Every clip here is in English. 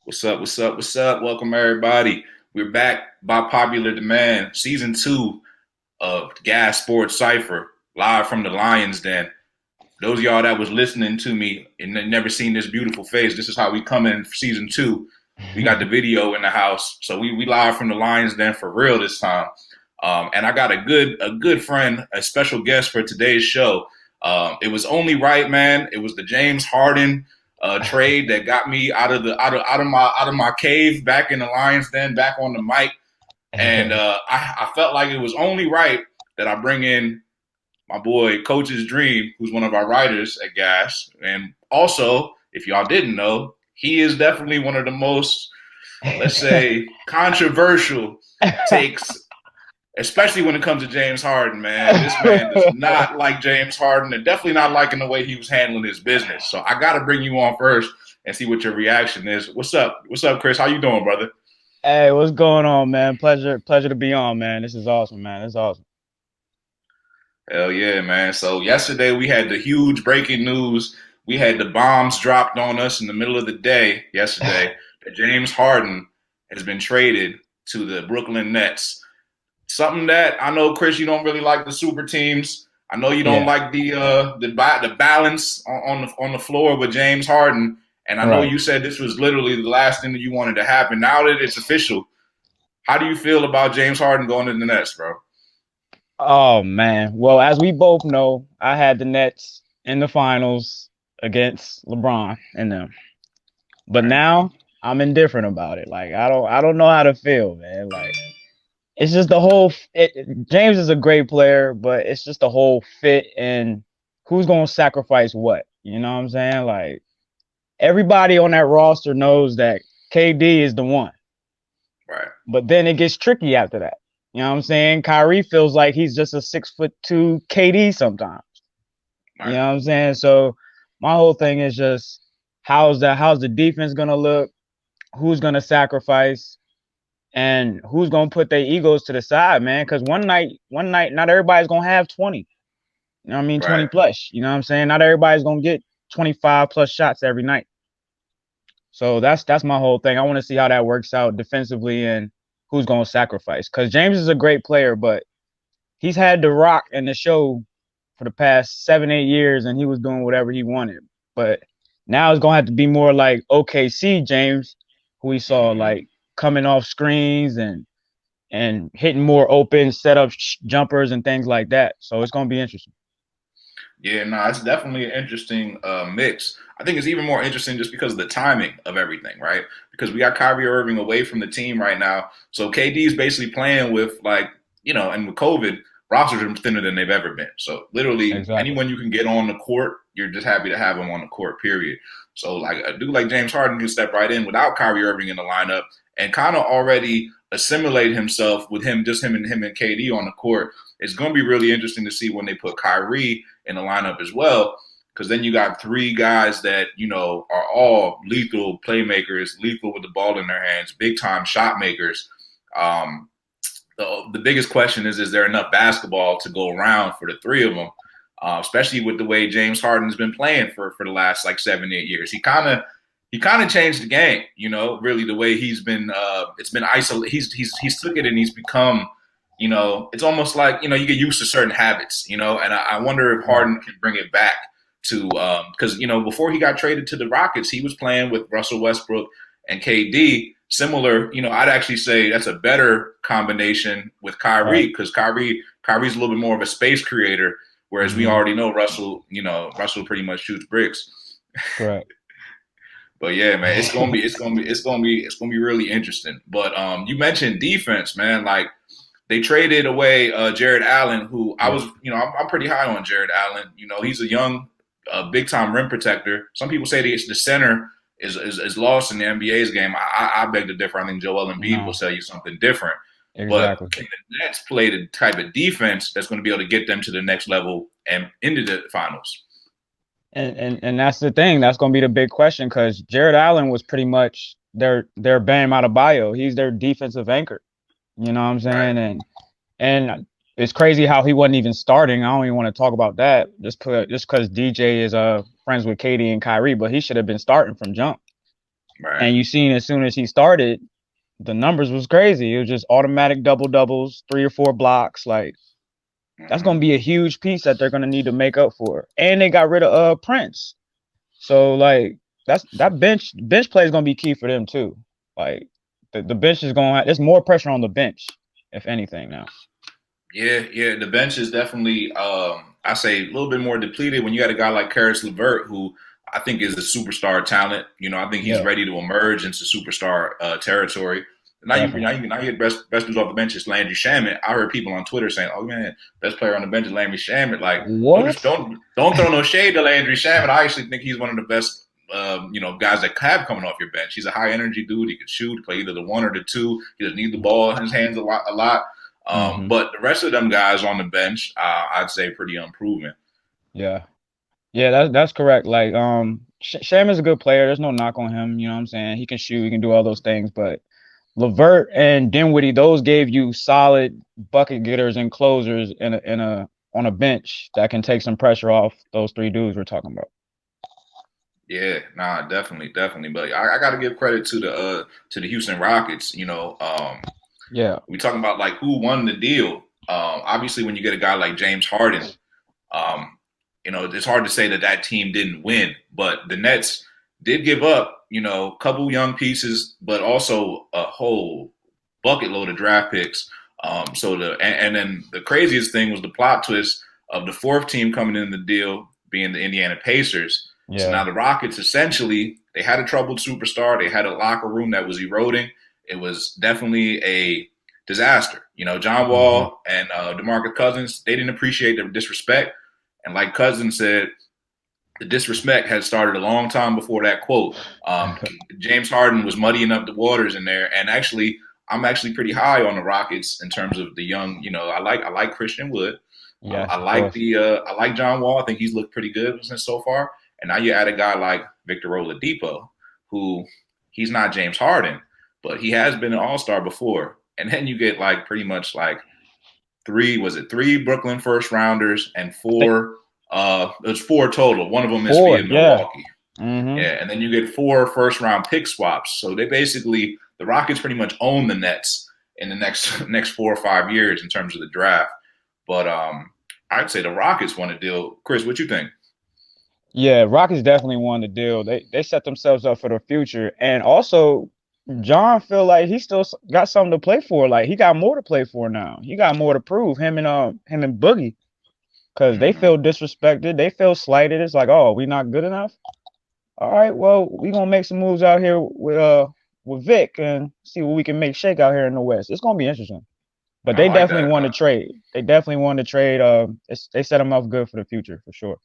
What's up? What's up? What's up? Welcome everybody. We're back by popular demand. Season 2 of Gas Sports Cypher, live from the Lions Den. Those of y'all that was listening to me and never seen this beautiful face, this is how we come in for season 2. We got the video in the house, so we live from the Lions Den for real this time. And I got a good friend, a special guest for today's show. It was only right, man. It was the James Harden trade that got me out of my cave back in the Lions Den, back on the mic. And I felt like it was only right that I bring in my boy Coach's Dream, who's one of our writers at Gas. And also, if y'all didn't know, he is definitely one of the most, let's say, controversial takes, especially when it comes to James Harden, man. This man does not like James Harden and definitely not liking the way he was handling his business. So I got to bring you on first and see what your reaction is. What's up? What's up, Chris? How you doing, brother? Hey, what's going on, man? Pleasure to be on, man. This is awesome, man. It's awesome. Hell yeah, man. So yesterday we had the huge breaking news. We had the bombs dropped on us in the middle of the day yesterday that James Harden has been traded to the Brooklyn Nets. Something that I know, Chris, you don't really like the super teams. I know you don't Yeah, like the balance on the floor with James Harden, and I know right. you said this was literally the last thing that you wanted to happen. Now that it's official, how do you feel about James Harden going to the Nets, bro? Oh man. Well, as we both know, I had the Nets in the finals against LeBron and them. But Right, now I'm indifferent about it. Like I don't know how to feel, man. Like it's just the whole James is a great player, but it's just the whole fit and who's going to sacrifice what. You know what I'm saying? Like everybody on that roster knows that KD is the one. right, But then it gets tricky after that. You know what I'm saying? Kyrie feels like he's just a 6'2" KD sometimes. You right, know what I'm saying? So my whole thing is just how's the defense gonna look? Who's gonna sacrifice? And who's gonna put their egos to the side, man? Because one night, not everybody's gonna have 20. You know what I mean? right. 20 plus. You know what I'm saying? Not everybody's gonna get 25 plus shots every night. So that's my whole thing. I want to see how that works out defensively and who's going to sacrifice. Because James is a great player, but he's had the rock and the show for the past 7, 8 years, and he was doing whatever he wanted. But now it's going to have to be more like OKC James, who we saw Mm-hmm. like coming off screens and hitting more open setup jumpers and things like that. So it's going to be interesting. Yeah, no, it's definitely an interesting mix. I think it's even more interesting just because of the timing of everything, right? Because we got Kyrie Irving away from the team right now, so KD is basically playing with and with COVID, rosters are thinner than they've ever been. So literally, Exactly. anyone you can get on the court, you're just happy to have him on the court. Period. So like a dude like James Harden can step right in without Kyrie Irving in the lineup and kind of already assimilate himself with him and KD on the court. It's going to be really interesting to see when they put Kyrie in the lineup as well. Because then you got three guys that, are all lethal playmakers, lethal with the ball in their hands, big time shot makers. Um, the biggest question is there enough basketball to go around for the three of them? Especially with the way James Harden's been playing for the last like 7, 8 years. He kind of changed the game, really the way he's been. It's been isolated. He's took it and he's become, it's almost like you get used to certain habits, and I wonder if Right. Harden can bring it back to because before he got traded to the Rockets, he was playing with Russell Westbrook and KD. Similar, I'd actually say that's a better combination with Kyrie Right. because Kyrie's a little bit more of a space creator, whereas we Hmm. already know Russell pretty much shoots bricks. Correct. But yeah, man, it's gonna be really interesting. But you mentioned defense, man. Like they traded away Jared Allen, who I Yeah. was, I'm pretty high on Jared Allen. He's a young, big time rim protector. Some people say the center is lost in the NBA's game. I beg to differ. I think Joel Embiid will No. tell you something different. But Exactly. can the Nets play the type of defense that's going to be able to get them to the next level and into the finals? And that's the thing. That's going to be the big question because Jared Allen was pretty much their Bam Adebayo. He's their defensive anchor. You know what I'm Right. saying? And it's crazy how he wasn't even starting. I don't even want to talk about that. Just because DJ is friends with Katie and Kyrie, but he should have been starting from jump. Right. And you seen as soon as he started, the numbers was crazy. It was just automatic double doubles, 3 or 4 blocks. Like that's Hmm. gonna be a huge piece that they're gonna need to make up for. And they got rid of Prince. So like that bench play is gonna be key for them too. Like the bench is going. There's more pressure on the bench, if anything now. Yeah, yeah. The bench is definitely, I say, a little bit more depleted when you got a guy like Karis LeVert, who I think is a superstar talent. I think he's Yeah, ready to emerge into superstar territory. definitely. Now you get best dudes off the bench is Landry Shamet. I heard people on Twitter saying, "Oh man, best player on the bench is Landry Shamet." Like, What? don't throw no shade to Landry Shamet. I actually think he's one of the best. Guys that have coming off your bench. He's a high energy dude. He can shoot, play either the one or the two. He doesn't need the ball in his hands a lot. A lot. Hmm. But the rest of them guys on the bench, I'd say pretty unproven. Yeah, yeah. That's correct. Like Sham is a good player. There's no knock on him. You know what I'm saying? He can shoot. He can do all those things. But Levert and Dinwiddie, those gave you solid bucket getters and closers in a on a bench that can take some pressure off those three dudes we're talking about. Yeah, nah, definitely, definitely. But I got to give credit to the Houston Rockets. Yeah. We talking about like who won the deal. Obviously, when you get a guy like James Harden, um, it's hard to say that that team didn't win. But the Nets did give up, a couple young pieces, but also a whole bucket load of draft picks. And then the craziest thing was the plot twist of the fourth team coming in the deal being the Indiana Pacers. So now Yeah. the Rockets essentially they had a troubled superstar. They had a locker room that was eroding. It was definitely a disaster. John Hmm. Wall and DeMarcus Cousins they didn't appreciate the disrespect, and like Cousins said, the disrespect had started a long time before that quote. James Harden was muddying up the waters in there, and actually, I'm actually pretty high on the Rockets in terms of the young. I like Christian Wood. Yes, of course. I like John Wall. I think he's looked pretty good since so far. And now you add a guy like Victor Oladipo, who he's not James Harden, but he has been an All Star before. And then you get like pretty much like three Brooklyn first rounders and I think four there's four total. One of them is four. via Yeah. Milwaukee. Hmm. Yeah, and then you get four first round pick swaps. So they basically the Rockets pretty much own the Nets in the next next 4 or 5 years in terms of the draft. But I'd say the Rockets want to deal. Chris, what you think? Yeah, Rockets definitely won the deal. They set themselves up for the future, and also John feel like he still got something to play for. Like he got more to play for now. He got more to prove. Him and Boogie, because they Mm-hmm. feel disrespected. They feel slighted. It's like, oh, we not good enough. All right, well, we gonna make some moves out here with Vic and see what we can make shake out here in the West. It's gonna be interesting. But I they like definitely that. won the trade. They definitely won the trade. They set them up good for the future for sure.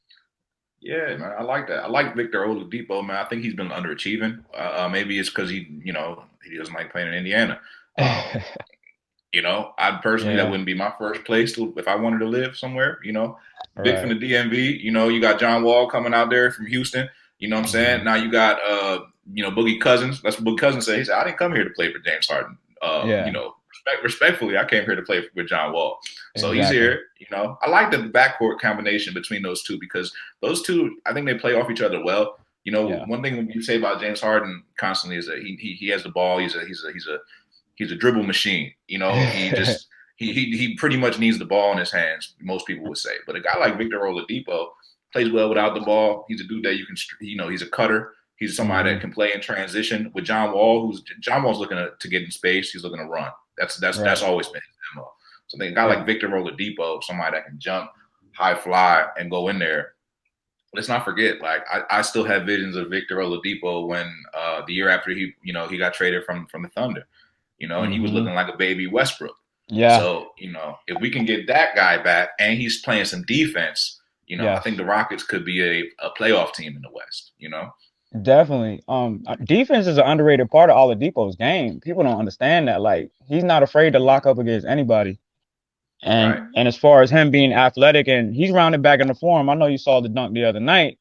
Yeah, man, I like that. I like Victor Oladipo, man. I think he's been underachieving. Maybe it's because he doesn't like playing in Indiana. Um, I personally that Yeah, wouldn't be my first place if I wanted to live somewhere. Vic from right. the DMV. You got John Wall coming out there from Houston. You know what I'm saying? Hmm. Now you got Boogie Cousins. That's what Boogie Cousins said. He said I didn't come here to play for James Harden. Yeah, Respectfully, I came here to play with John Wall. So he's exactly. here. I like the backcourt combination between those two because those two, I think they play off each other well. Yeah. One thing you say about James Harden constantly is that he has the ball. He's a dribble machine. He pretty much needs the ball in his hands. Most people would say, but a guy like Victor Oladipo plays well without the ball. He's a dude that you can, he's a cutter. He's somebody that Hmm. can play in transition. With John Wall, John Wall's looking to get in space. He's looking to run. That's Right. always been his MO. So I think a guy like Yeah. Victor Oladipo, somebody that can jump, high fly, and go in there. Let's not forget, like I still have visions of Victor Oladipo when the year after he got traded from the Thunder, and he was Hmm. looking like a baby Westbrook. Yeah. So, if we can get that guy back and he's playing some defense, I think Yes. the Rockets could be a playoff team in the West. Definitely. Defense is an underrated part of Oladipo's game. People don't understand that. Like, he's not afraid to lock up against anybody. Right. And as far as him being athletic and he's rounded back into form, I know you saw the dunk the other night.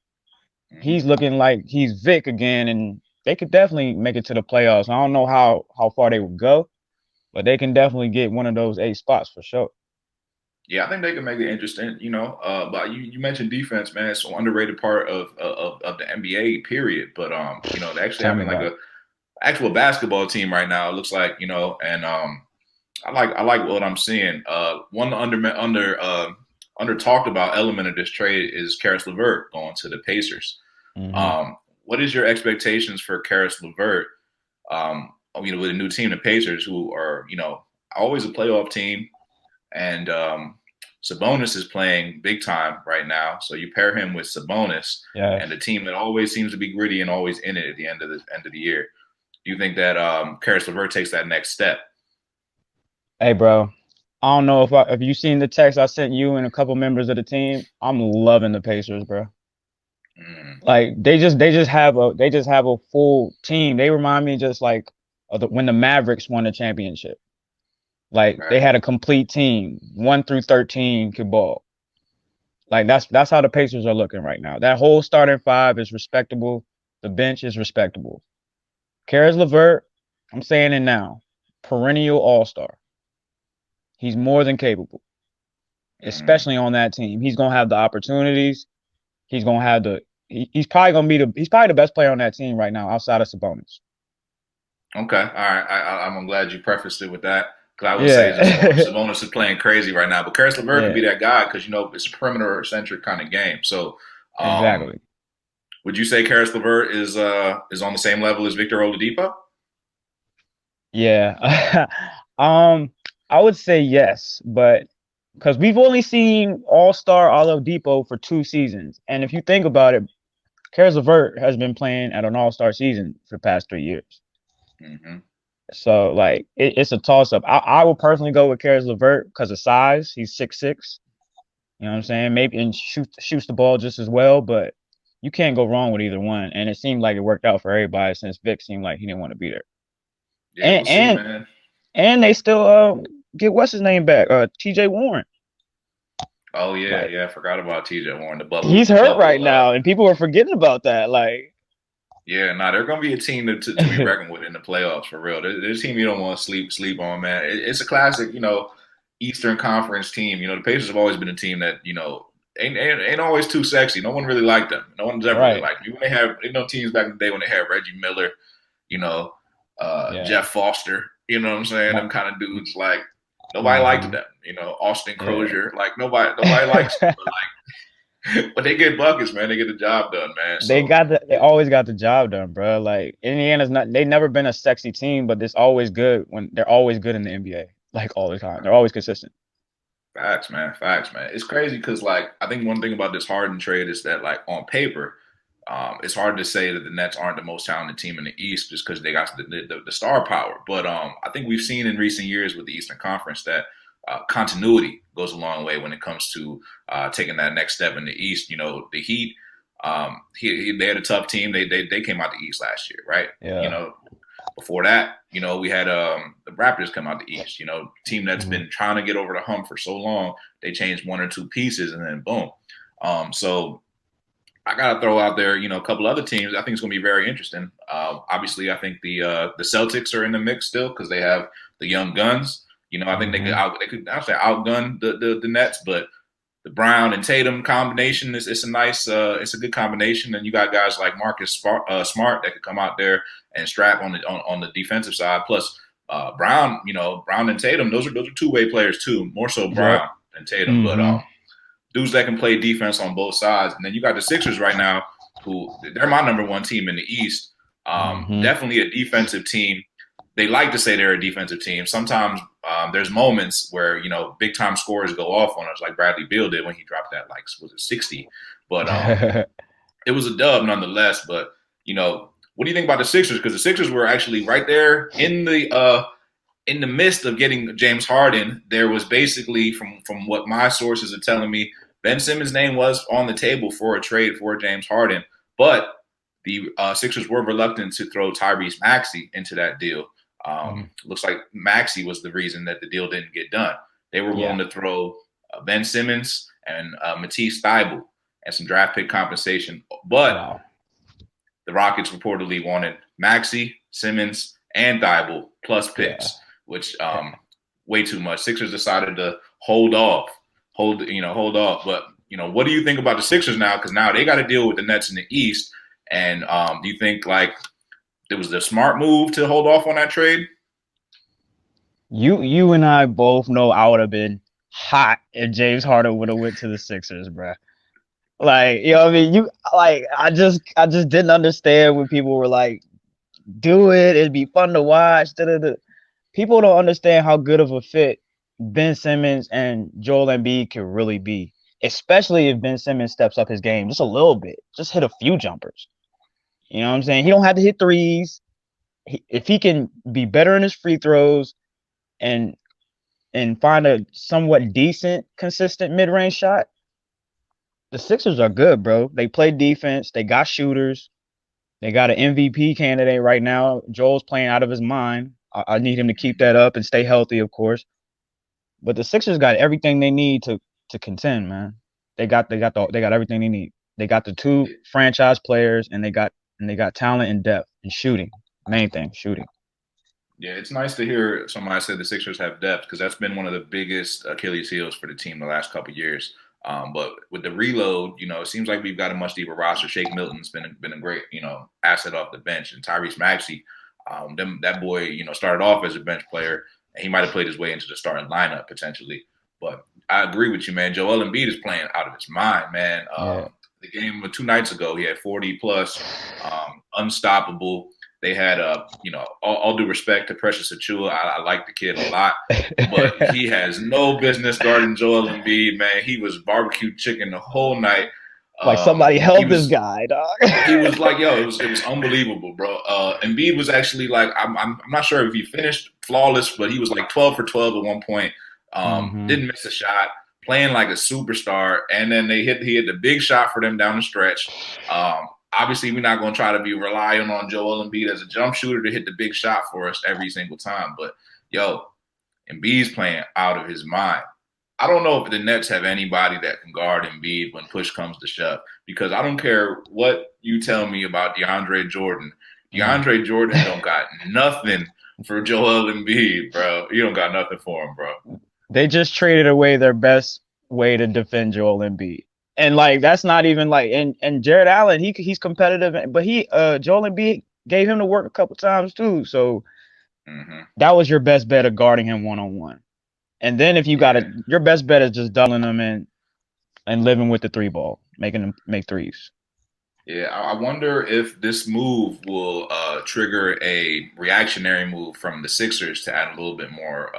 He's Hmm. looking like he's Vic again, and they could definitely make it to the playoffs. I don't know how far they would go, but they can definitely get one of those 8 spots for sure. Yeah, I think they can make it interesting. But you mentioned defense, man. It's an underrated part of the NBA period. But they're actually Tell me having like about a it. actual basketball team right now. It looks like, and I like what I'm seeing. One under talked about element of this trade is Karis LeVert going to the Pacers. Hmm. What is your expectations for Karis LeVert? With a new team, the Pacers, who are always a playoff team, and Sabonis is playing big time right now. So you pair him with Sabonis Yes. and a team that always seems to be gritty and always in it at the end of the year. Do you think that Karis LeVert takes that next step? Hey, bro. I don't know if you seen the text I sent you and a couple members of the team. I'm loving the Pacers, bro. Mm, Like they just have a full team. They remind me just like of when the Mavericks won the championship. Like they right. had a complete team, 1 through 13 could ball. Like that's how the Pacers are looking right now. That whole starting five is respectable. The bench is respectable. Karis LeVert, I'm saying it now, perennial All Star. He's more than capable, Mm, especially on that team. He's gonna have the opportunities. He's gonna have he's probably gonna be he's probably the best player on that team right now outside of Sabonis. okay. All right. I'm glad you prefaced it with that because I would say that Yeah. Sabonis is playing crazy right now, but Karis LeVert could Yeah, be that guy because it's a perimeter centric kind of game. So, um, exactly. would you say Karis LeVert is on the same level as Victor Oladipo? Yeah. um, I would say yes, but because we've only seen All-Star Oladipo for 2 seasons, and if you think about it, Karis LeVert has been playing at an All-Star season for the past 3 years. Hmm. So like it's a toss-up. I would personally go with Karis LeVert because of size. He's 6'6". You know what I'm saying? Maybe and shoots the ball just as well, but you can't go wrong with either one. And it seemed like it worked out for everybody since Vic seemed like he didn't want to be there. Yeah, And we'll see, and man. and they still get what's his name back? TJ Warren. Oh yeah, Like yeah. I forgot about TJ Warren, the bubble, he's hurt right now, and people are forgetting about that. Like Yeah, they're gonna be a team to be reckoned with in the playoffs for real. They're a team you don't want to sleep on, man. It's a classic, Eastern Conference team. The Pacers have always been a team that ain't always too sexy. No one really liked them. No one's ever really right. liked them. When teams back in the day when they had Reggie Miller, you know, Yeah. Jeff Foster. You know what I'm saying? Them kind of dudes like nobody liked Mm-hmm. them. Austin Yeah. Crozier, like nobody likes them. But they get buckets, man. They get the job done, man. So. They always got the job done, bro. Like Indiana's not they never been a sexy team, but it's always good when they're always good in the NBA. Like all the time. They're always consistent. Facts, man. Facts, man. It's crazy because, I think one thing about this Harden trade is that, on paper, it's hard to say that the Nets aren't the most talented team in the East just because they got the star power. But I think we've seen in recent years with the Eastern Conference that continuity goes a long way when it comes to taking that next step in the East. The Heat, they had a tough team. They came out the East last year, right? Yeah. Before that, we had the Raptors come out the East. Team that's Hmm. been trying to get over the hump for so long. They changed one or two pieces, and then boom. So I gotta throw out there, a couple other teams. I think it's gonna be very interesting. Obviously, I think the Celtics are in the mix still because they have the young guns. I think Hmm. they could I say outgun the Nets, but the Brown and Tatum combination is it's a nice it's a good combination. And you got guys like Smart that could come out there and strap on the defensive side. Plus Brown, Brown and Tatum, those are two-way players too. More so Yep. Brown than Tatum, but Hmm. dudes that can play defense on both sides. And then you got the Sixers right now, who they're my number one team in the East. Hmm. Definitely a defensive team. They like to say they're a defensive team. Sometimes there's moments where big time scorers go off on us, like Bradley Beal did when he dropped that was it 60, but it was a dub nonetheless. But what do you think about the Sixers? Because the Sixers were actually right there in the midst of getting James Harden. There was basically, from what my sources are telling me, Ben Simmons' name was on the table for a trade for James Harden, but the Sixers were reluctant to throw Tyrese Maxey into that deal. Hmm. Looks like Maxey was the reason that the deal didn't get done. They were willing Yeah. to throw Ben Simmons and Matisse Thybulle and some draft pick compensation, but Wow. the Rockets reportedly wanted Maxey, Simmons, and Thybulle plus Yeah. picks, which way too much. Sixers decided to hold off, hold off. But what do you think about the Sixers now? Because now they got to deal with the Nets in the East. And do you think it was the smart move to hold off on that trade. You and I both know I would have been hot if James Harden would have went to the Sixers, bro. Like, you know what I mean? You like I just didn't understand when people were like, do it, it'd be fun to watch. Da, da, da. People don't understand how good of a fit Ben Simmons and Joel Embiid can really be. Especially if Ben Simmons steps up his game just a little bit. Just hit a few jumpers. You know what I'm saying? He don't have to hit threes. If he can be better in his free throws and find a somewhat decent, consistent mid-range shot, the Sixers are good, bro. They play defense. They got shooters. They got an MVP candidate right now. Joel's playing out of his mind. I need him to keep that up and stay healthy, of course. But the Sixers got everything they need to contend, man. They got everything they need. They got the two franchise players, and they got talent and depth and shooting. Main thing, shooting. Yeah, it's nice to hear somebody say the Sixers have depth because that's been one of the biggest Achilles heels for the team the last couple of years. But with the reload, it seems like we've got a much deeper roster. Shake Milton's been a great, asset off the bench, and Tyrese Maxey, that boy, started off as a bench player, and he might have played his way into the starting lineup potentially. But I agree with you, man. Joel Embiid is playing out of his mind, man. Yeah. The game 2 nights ago, he had 40 plus, unstoppable. They had all due respect to Precious Achua. I like the kid a lot, but he has no business guarding Joel Embiid, man. He was barbecue chicken the whole night. Like somebody help this guy, dog. He was like, yo, it was unbelievable, bro. Embiid was actually like, I'm not sure if he finished flawless, but he was like 12 for 12 at one point. Didn't miss a shot, playing like a superstar, and then he hit the big shot for them down the stretch. Obviously, we're not going to try to be relying on Joel Embiid as a jump shooter to hit the big shot for us every single time. But, yo, Embiid's playing out of his mind. I don't know if the Nets have anybody that can guard Embiid when push comes to shove because I don't care what you tell me about DeAndre Jordan. DeAndre Jordan don't got nothing for Joel Embiid, bro. You don't got nothing for him, bro. They just traded away their best way to defend Joel Embiid. And like that's not even like and Jared Allen, he's competitive, but Joel Embiid gave him to work a couple times too. So that was your best bet of guarding him one-on-one. And then if you got your best bet is just doubling him and living with the three ball, making him make threes. Yeah, I wonder if this move will trigger a reactionary move from the Sixers to add a little bit more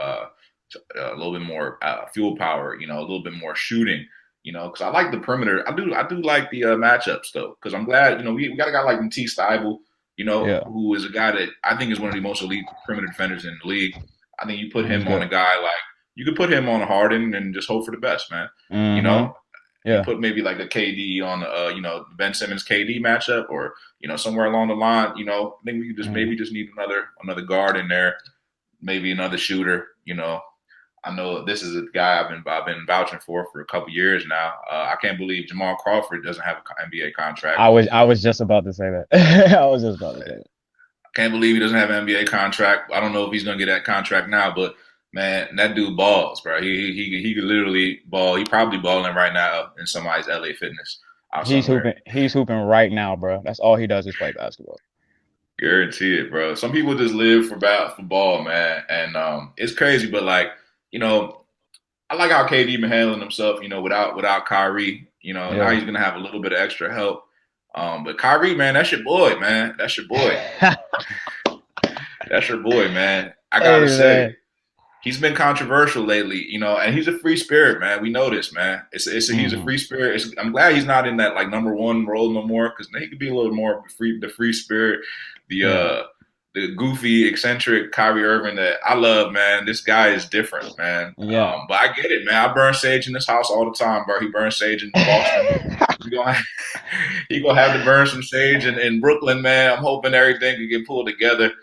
fuel power, a little bit more shooting. Because I like the perimeter. I do like the matchups though. Because I'm glad, we got a guy like Matisse Thybulle, who is a guy that I think is one of the most elite perimeter defenders in the league. I think you put him on a guy like you could put him on a Harden and just hope for the best, man. You put maybe like a KD on Ben Simmons KD matchup or somewhere along the line. I think we just maybe just need another guard in there, maybe another shooter. I know this is a guy I've been vouching for a couple years now. I can't believe Jamal Crawford doesn't have an NBA contract. I was just about to say that. I was just about to say that. I can't believe he doesn't have an NBA contract. I don't know if he's gonna get that contract now, but man, that dude balls, bro. He could literally ball. He probably balling right now in somebody's LA Fitness. He's hooping. He's hooping right now, bro. That's all he does is play basketball. Guarantee it, bro. Some people just live for ball, man, and it's crazy. But like, I like how KD been handling himself. Without Kyrie, now he's gonna have a little bit of extra help. But Kyrie, man, that's your boy, man. That's your boy. That's your boy, man. I gotta say. Man. He's been controversial lately, and he's a free spirit, man. We know this, man. He's a free spirit. I'm glad he's not in that like number one role no more because he could be a little more the free spirit, the goofy, eccentric Kyrie Irving that I love, man. This guy is different, man. Yeah. But I get it, man. I burn sage in this house all the time, bro. He burns sage in Boston. He gonna have to burn some sage in Brooklyn, man. I'm hoping everything can get pulled together.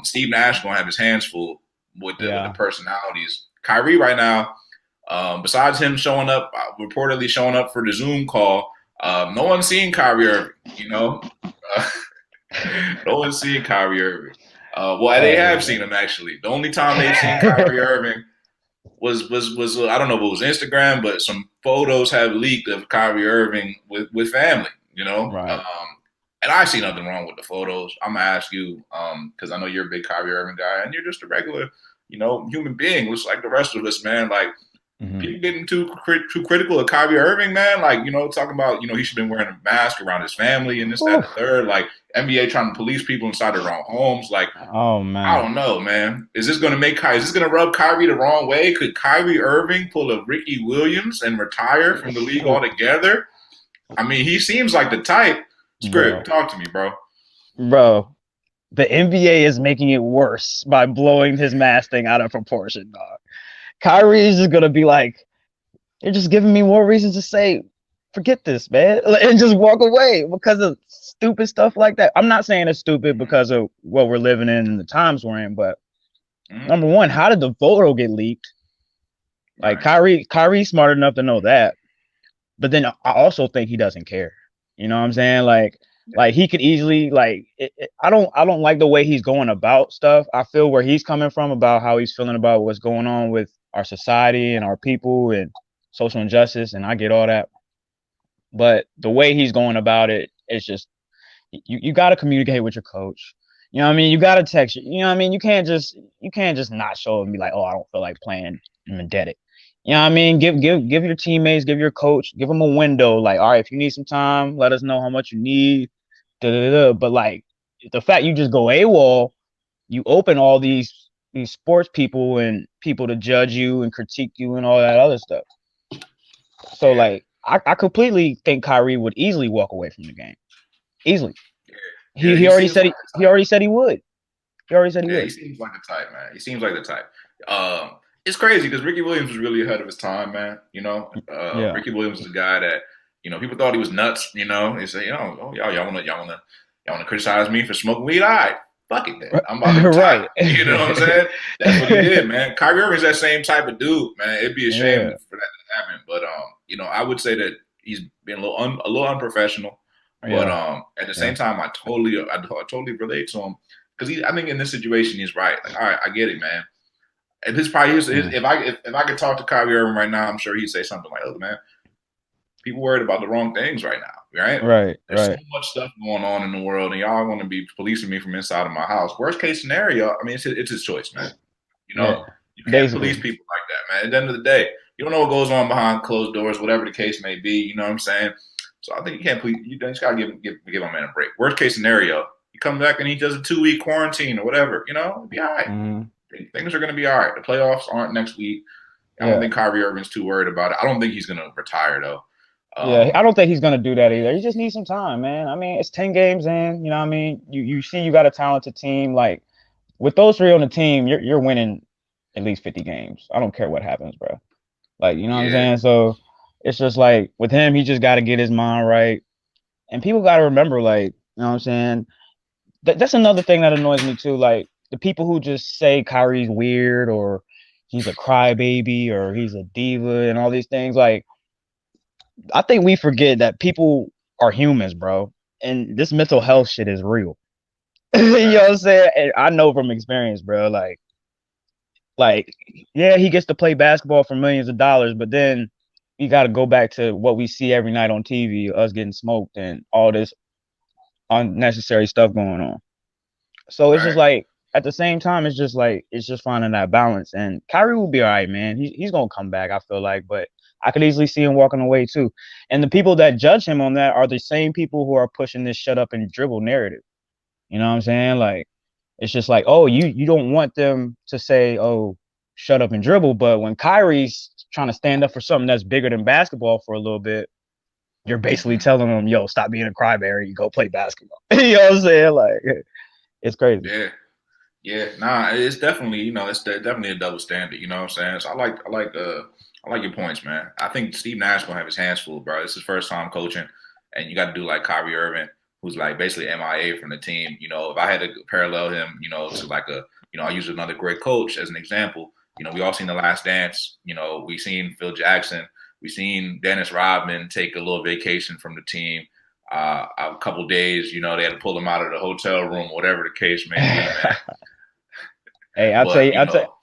Steve Nash gonna have his hands full with the personalities. Kyrie right now, besides him reportedly showing up for the Zoom call, no one's seen Kyrie Irving, no one's seen Kyrie Irving. They have seen him actually. The only time they've seen Kyrie Irving was I don't know if it was Instagram, but some photos have leaked of Kyrie Irving with family, Right. and I see nothing wrong with the photos. I'm gonna ask you, because I know you're a big Kyrie Irving guy, and you're just a regular, human being, just like the rest of us, man. Like Mm-hmm. people getting too critical of Kyrie Irving, man. Like talking about he should have been wearing a mask around his family and this, that, and the third. Like NBA trying to police people inside their own homes. Like Oh I man. don't know, man. Is this gonna make Is this gonna rub Kyrie the wrong way? Could Kyrie Irving pull a Ricky Williams and retire from the league altogether? I mean, he seems like the type. Script, Bro, talk to me, bro. bro, the NBA is making it worse by blowing his mask thing out of proportion, dog. Kyrie is just gonna be like, you're just giving me more reasons to say, forget this, man, and just walk away because of stupid stuff like that. I'm not saying it's stupid because of what we're living in and the times we're in, but Mm-hmm. number one, how did the photo get leaked? Like Right. Kyrie's smart enough to know that, but then I also think he doesn't care. You know what I'm saying? Like he could easily I don't like the way he's going about stuff. I feel where he's coming from about how he's feeling about what's going on with our society and our people and social injustice, and I get all that. But the way he's going about it, it's just you got to communicate with your coach. You know what I mean? You got to text. You know what I mean? You can't just not show and be like, oh, I don't feel like playing. I'm indebted. You know what I mean? Give your teammates, give your coach, give them a window. Like, all right, if you need some time, let us know how much you need. Da, da, da. But like the fact you just go AWOL, you open all these sports people and people to judge you and critique you and all that other stuff. So Yeah. like I completely think Kyrie would easily walk away from the game. Easily. Yeah. He Yeah. he He already seems said like he already said he would. He already said he Yeah, he would. seems like the type, man. He seems like the type. It's crazy because Ricky Williams was really ahead of his time, man. Yeah. Ricky Williams is a guy that people thought he was nuts. They say, oh, y'all wanna criticize me for smoking weed? All right, fuck it then. I'm about to retire. Right. You know what I'm saying? That's what he did, man. Kyrie Irving's that same type of dude, man. It'd be a shame Yeah. for that to happen, but I would say that he's been a little unprofessional. But Yeah. at the Yeah. same time, I totally relate to him because I think in this situation he's right. Like, all right, I get it, man. And Mm. if I could talk to Kyrie Irving right now, I'm sure he'd say something like, "Oh, man, people worried about the wrong things right now, right? Right. There's so Right. much stuff going on in the world, and y'all want to be policing me from inside of my house. Worst case scenario, I mean, it's his choice, man. You Yeah. know, you can't police Basically. people like that, man. At the end of the day, you don't know what goes on behind closed doors, whatever the case may be. You know what I'm saying? So I think you can't please. You just gotta give my man a break. Worst case scenario, he comes back and he does a 2 week quarantine or whatever. It'll be all right. Hmm. Things are gonna be all right. The playoffs aren't next week. I don't Yeah. think Kyrie Irving's too worried about it. I don't think he's gonna retire though. Yeah. I Um, don't think he's gonna do that either. He just needs some time, man. I mean, it's 10 games in. You know what I mean? You see, you got a talented team. Like with those three on the team, you're winning at least 50 games. I don't care what happens, bro. Like you know what I'm yeah, saying? So it's just like with him, he just got to get his mind right. And people got to remember, like, you know what I'm saying? That's another thing that annoys me too. Like the people who just say Kyrie's weird or he's a crybaby or he's a diva and all these things. Like, I think we forget that people are humans, bro. And this mental health shit is real. You know what I'm facts. saying? And I know from experience, bro. Like, yeah, he gets to play basketball for millions of dollars, but then you got to go back to what we see every night on TV, us getting smoked and all this unnecessary stuff going on. So it's just Right. like at the same time, it's just finding that balance. And Kyrie will be all right, man. He's gonna come back, I feel like, but I could easily see him walking away too. And the people that judge him on that are the same people who are pushing this shut up and dribble narrative. You know what I'm saying? Like it's just like, oh, you don't want them to say, oh, shut up and dribble, but when Kyrie's trying to stand up for something that's bigger than basketball for a little bit, you're basically Mm-hmm. telling them, yo, stop being a crybaby, you go play basketball. You know what I'm saying? Like it's crazy. Yeah. Yeah, nah, it's definitely definitely a double standard. You know what I'm saying? So I like your points, man. I think Steve Nash gonna have his hands full, bro. It's his first time coaching, and you got to do like Kyrie Irving, who's like basically MIA from the team. If I had to parallel him, to like I'll use another great coach as an example. We all seen The Last Dance. We seen Phil Jackson. We seen Dennis Rodman take a little vacation from the team. A couple days, they had to pull him out of the hotel room, whatever the case may be, man. Hey, But I'll tell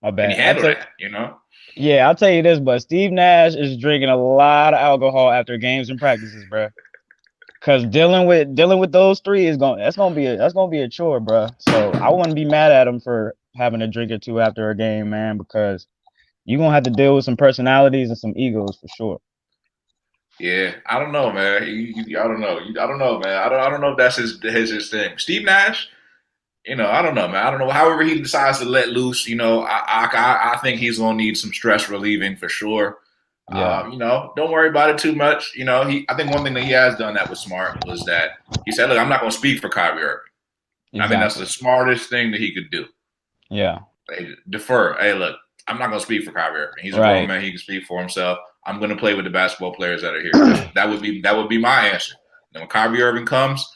my and he bad. handled that. Yeah, I'll tell you this, but Steve Nash is drinking a lot of alcohol after games and practices, bro. Cause dealing with those three that's gonna be a chore, bro. So I wouldn't be mad at him for having a drink or two after a game, man, because you're gonna have to deal with some personalities and some egos for sure. Yeah, I don't know, man. I don't know. I don't know, man. I don't know if that's his thing. Steve Nash, I don't know, man. I don't know. However he decides to let loose, I think he's gonna need some stress relieving for sure. Yeah, Don't worry about it too much. I think one thing that he has done that was smart was that he said, "Look, I'm not gonna speak for Kyrie Irving." I think that's the exactly. smartest thing that he could do. Yeah, Hey, defer. Hey, look, I'm not gonna speak for Kyrie Irving. He's a grown right, man. He can speak for himself. I'm gonna play with the basketball players that are here. That would be my answer. And when Kyrie Irving comes,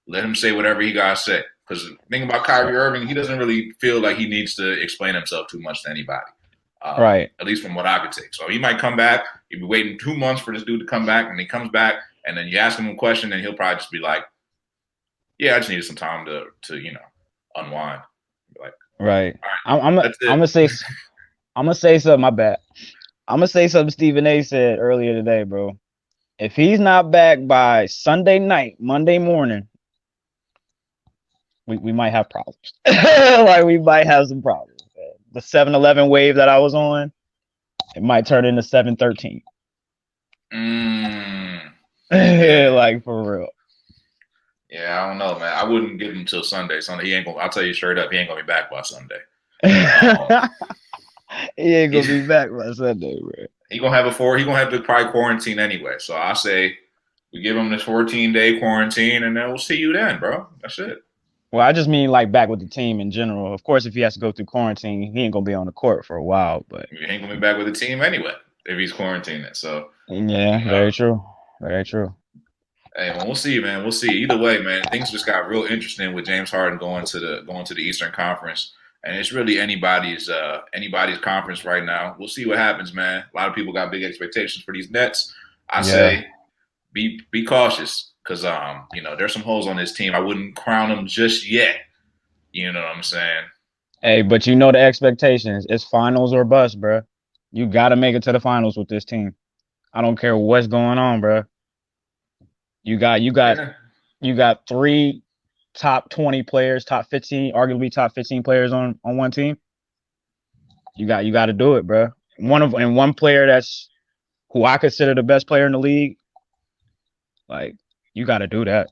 let him say whatever he gotta say. Because the thing about Kyrie Irving, he doesn't really feel like he needs to explain himself too much to anybody. right, At least from what I could take. So he might come back. You'd be waiting 2 months for this dude to come back, and he comes back, and then you ask him a question, and he'll probably just be like, "Yeah, I just needed some time to unwind." Be like, right. all right, I'm that's it. I'm gonna say something. My bad. I'm gonna say something Stephen A. said earlier today, bro. If he's not back by Sunday night, Monday morning, we might have problems. Like we might have some problems. The 7-Eleven wave that I was on, it might turn into 713. Yeah, Like for real. yeah. I don't know, man. I wouldn't give him till Sunday. Sunday, he ain't gonna. I'll tell you straight up, he ain't gonna be back by Sunday. Um, He ain't gonna he's be back by Sunday, bro. he gonna have a four. He gonna have to probably quarantine anyway. So I say we give him this 14-day quarantine, and then we'll see you then, bro. That's it. Well, I just mean like back with the team in general. Of course, if he has to go through quarantine, he ain't gonna be on the court for a while. But He ain't gonna be back with the team anyway if he's quarantining. So yeah, you know, very true. Very true. hey, well, we'll see, man. We'll see. Either way, man, things just got real interesting with James Harden going to the Eastern Conference, and it's really anybody's conference right now. We'll see what happens, man. A lot of people got big expectations for these Nets. I Yeah. say be cautious because there's some holes on this team. I wouldn't crown them just yet. You know what I'm saying? Hey, but you know the expectations. It's finals or bust, bro. You got to make it to the finals with this team. I don't care what's going on, bro. You got you got Yeah. you got three top 20 players, top 15, arguably top 15 players on one team. You got to do it, bro. One player that's who I consider the best player in the league. Like you got to do that.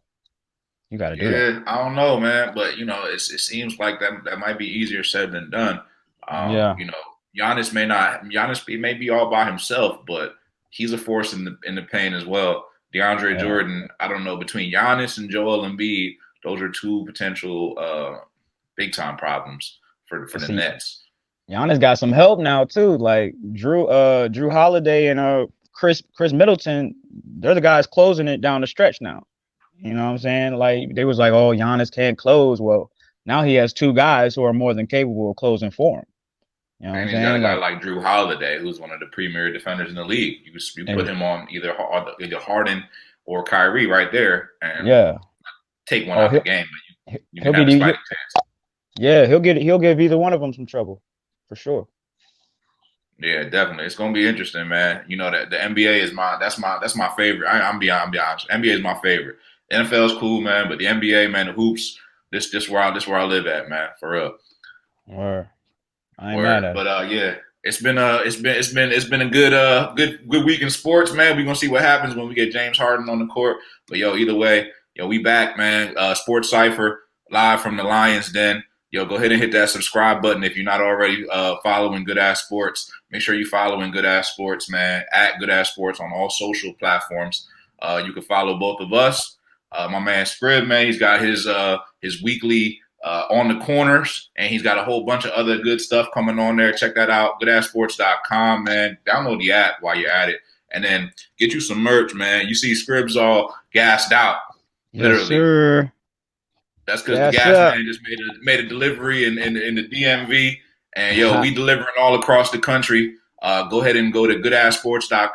You got to do that. Yeah, I don't know, man, but it seems like that might be easier said than done. Yeah. Giannis may be all by himself, but he's a force in the paint as well. DeAndre Yeah. Jordan, I don't know, between Giannis and Joel Embiid, those are two potential big time problems for the See, Nets. Giannis got some help now too. Like Drew Holiday and Chris Middleton, they're the guys closing it down the stretch now. You know what I'm saying? Like they was like, oh, Giannis can't close. Well, now he has two guys who are more than capable of closing for him. You know what I'm And he's got a saying? guy Like, like Drew Holiday, who's one of the premier defenders in the league. You put him on either Harden or Kyrie right there, and yeah. take one Oh, out the game. But you he'll can be have his the fighting chance. yeah, he'll give either one of them some trouble for sure. Yeah, definitely. It's gonna be interesting, man. You know that the NBA is that's my favorite. I'm be honest. NBA is my favorite. The NFL is cool, man, but the NBA, man, the hoops, this where I live at, man, for real. Or I ain't mad Word. at it. But yeah, it's been a good week in sports, man. We're gonna see what happens when we get James Harden on the court. But yo, either way, we back, man. Sports Cypher live from the Lions Den. Yo, go ahead and hit that subscribe button if you're not already following Good Ass Sports. Make sure you're following Good Ass Sports, man, at Good Ass Sports on all social platforms. You can follow both of us. My man Scrib, man, he's got his weekly on the corners, and he's got a whole bunch of other good stuff coming on there. Check that out, GoodAssSports.com, man. Download the app while you're at it, and then get you some merch, man. You see Scribs all gassed out, Yes, literally. sir. That's because the Yes, gas sir. man just made a delivery in the DMV, and we delivering all across the country. Go ahead and go to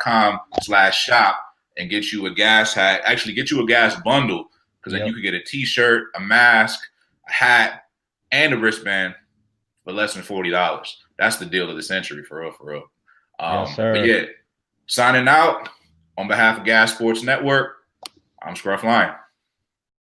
goodassports.com/shop and get you a gas hat. Actually, get you a gas bundle because then you Yep. could get a T-shirt, a mask, a hat, and a wristband for less than $40. That's the deal of the century, for real, for real. Yes, But sir. yeah, signing out on behalf of Gas Sports Network. I'm Scruff Lion.